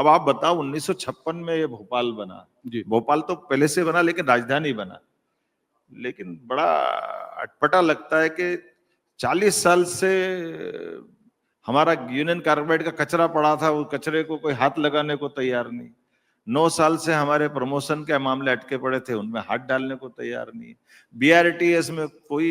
अब आप बताओ 1956 में ये भोपाल बना जी। भोपाल तो पहले से बना लेकिन राजधानी बना, लेकिन बड़ा अटपटा लगता है कि 40 साल से हमारा यूनियन कार्बाइड का कचरा पड़ा था, वो कचरे को कोई हाथ लगाने को तैयार नहीं। 9 साल से हमारे प्रमोशन के मामले अटके पड़े थे, उनमें हाथ डालने को तैयार नहीं। बीआरटीएस में कोई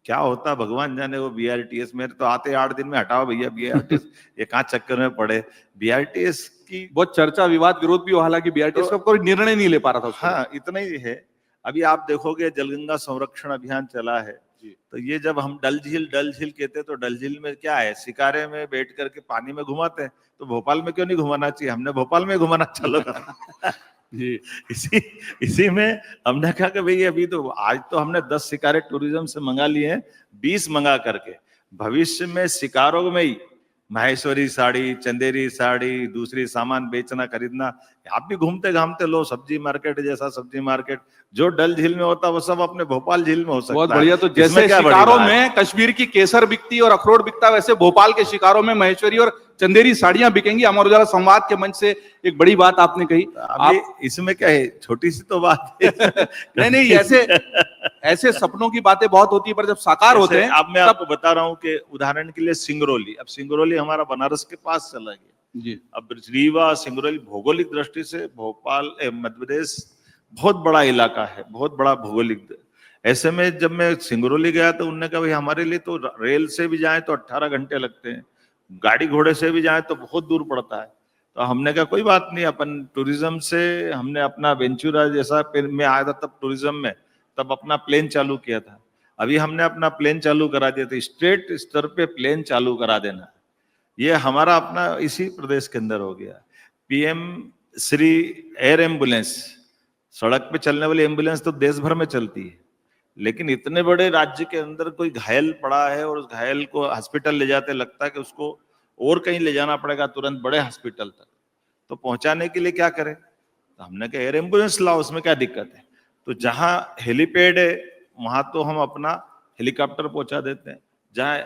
क्या होता भगवान जाने, वो बीआरटीएस मेरे तो आते 8 दिन में हटाओ भैया बीआरटीएस, ये कहाँ चक्कर में पड़े। बीआरटीएस की बहुत चर्चा, विवाद, विरोध भी हुआ, हालांकि बीआरटीएस का कोई निर्णय नहीं ले पा रहा था। हाँ, इतना ही है। अभी आप देखोगे जलगंगा संरक्षण अभियान चला है, तो ये जब हम डल झील कहते हैं, तो डल झील में क्या है, शिकारे में बैठ करके पानी में घुमाते हैं, तो भोपाल में क्यों नहीं घुमाना चाहिए, हमने भोपाल में घुमाना चालू करा। जी, इसी में हमने कहा कि भाई अभी तो आज तो हमने 10 शिकारे टूरिज्म से मंगा लिए हैं, 20 मंगा करके भविष्य में शिकारों में ही माहेश्वरी साड़ी, चंदेरी साड़ी, दूसरी सामान बेचना खरीदना, आप भी घूमते घामते लो, सब्जी मार्केट जैसा सब्जी मार्केट जो डल झील में होता है वो सब अपने भोपाल झील में हो सकता है। बहुत बढ़िया। तो जैसे शिकारों में कश्मीर की केसर बिकती और अखरोट बिकता, वैसे भोपाल के शिकारों में महेश्वरी और चंदेरी साड़ियां बिकेंगी। अमर उजाला संवाद के मंच से एक बड़ी बात आपने कही। आप इसमें क्या है, छोटी सी तो बात है। नहीं, ऐसे सपनों की बातें बहुत होती है, पर जब साकार होते हैं। अब मैं आपको बता रहा हूँ कि उदाहरण के लिए सिंगरौली, अब सिंगरौली हमारा बनारस के पास चला गया जी। अब रीवा सिंगरौली भौगोलिक दृष्टि से भोपाल मध्य प्रदेश बहुत बड़ा इलाका है, बहुत बड़ा भौगोलिक। ऐसे में जब मैं सिंगरौली गया तो उन्होंने कहा भाई हमारे लिए तो रेल से भी जाए तो 18 घंटे लगते हैं, गाड़ी घोड़े से भी जाए तो बहुत दूर पड़ता है। तो हमने कहा कोई बात नहीं, अपन टूरिज्म से हमने अपना वेंचुरा जैसा, मैं आया था तब टूरिज्म में, तब अपना प्लेन चालू किया था। अभी हमने अपना प्लेन चालू करा दिया था, स्टेट स्तर पे प्लेन चालू करा देना, ये हमारा अपना इसी प्रदेश के अंदर हो गया। पीएम श्री एयर एम्बुलेंस, सड़क पे चलने वाली एम्बुलेंस तो देश भर में चलती है, लेकिन इतने बड़े राज्य के अंदर कोई घायल पड़ा है और उस घायल को हॉस्पिटल ले जाते, लगता है कि उसको और कहीं ले जाना पड़ेगा तुरंत बड़े हॉस्पिटल तक, तो पहुंचाने के लिए क्या करें, तो हमने कहा एयर एम्बुलेंस लाओ, उसमें क्या दिक्कत है। तो जहां हेलीपैड है वहां तो हम अपना हेलीकॉप्टर पहुंचा देते हैं, जहां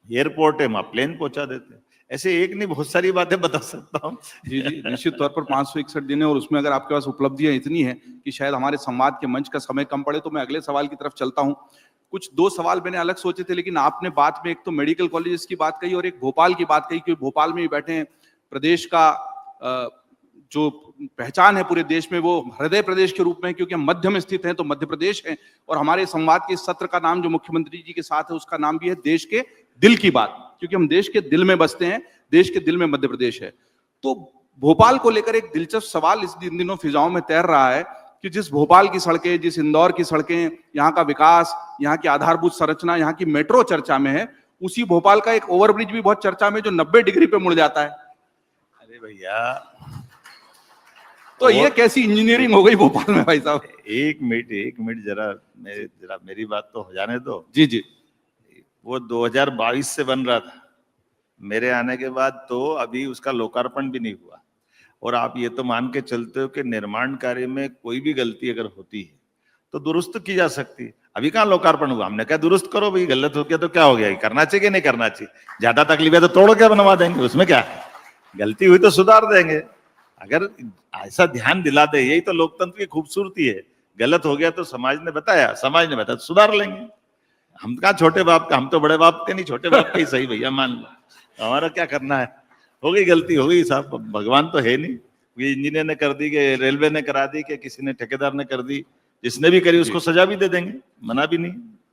एयरपोर्ट है वहां प्लेन पहुंचा देते हैं। ऐसे एक नहीं बहुत सारी बातें बता सकता हूँ। जी, निश्चित तौर पर 561 दिन है और उसमें अगर आपके पास उपलब्धियां इतनी हैं कि शायद हमारे संवाद के मंच का समय कम पड़े, तो मैं अगले सवाल की तरफ चलता हूं। कुछ 2 सवाल मैंने अलग सोचे थे, लेकिन आपने बात में एक तो मेडिकल कॉलेजेस की बात कही और एक भोपाल की बात कही, क्योंकि भोपाल में ही बैठे हैं। प्रदेश का जो पहचान है पूरे देश में, वो हृदय प्रदेश के रूप में, क्योंकि हम मध्य में स्थित हैं, तो मध्य प्रदेश है। और हमारे संवाद के सत्र का नाम जो मुख्यमंत्री जी के साथ है, उसका नाम भी है देश के दिल की बात, क्योंकि हम देश के दिल में बसते हैं, देश के दिल में मध्य प्रदेश है। तो भोपाल को लेकर एक दिलचस्प सवाल इस दिनों फिजाओं में तैर रहा है कि जिस भोपाल की सड़कें, जिस इंदौर की सड़कें, यहाँ का विकास, यहाँ की आधारभूत संरचना, यहाँ की मेट्रो चर्चा में है, उसी भोपाल का एक ओवरब्रिज भी बहुत चर्चा में, जो 90 डिग्री पे मुड़ जाता है। अरे भैया, तो ये कैसी इंजीनियरिंग हो गई भोपाल में भाई साहब? एक मिनट जरा मेरी बात तो हो जाने दो। जी जी। वो 2022 से बन रहा था, मेरे आने के बाद तो अभी उसका लोकार्पण भी नहीं हुआ। और आप ये तो मान के चलते हो कि निर्माण कार्य में कोई भी गलती अगर होती है तो दुरुस्त की जा सकती है। अभी कहाँ लोकार्पण हुआ, हमने कहा दुरुस्त करो भाई, गलत हो गया तो क्या हो गया, करना चाहिए कि नहीं करना चाहिए, ज्यादा तकलीफ है तो तोड़ के बनवा देंगे, उसमें क्या है, गलती हुई तो सुधार देंगे। अगर ऐसा ध्यान दिला दे, यही तो लोकतंत्र की खूबसूरती है। गलत हो गया तो समाज ने बताया तो सुधार लेंगे। हम कहा छोटे बाप का, हम तो बड़े बाप के नहीं, छोटे बाप के ही सही भैया मान लो, हमारा क्या करना है, हो गई गलती हो गई साहब, भगवान तो है नहीं। ये इंजीनियर ने कर दी, कि रेलवे ने करा दी, कि किसी ने ठेकेदार ने कर दी, जिसने भी करी उसको सजा भी दे देंगे, मना भी नहीं।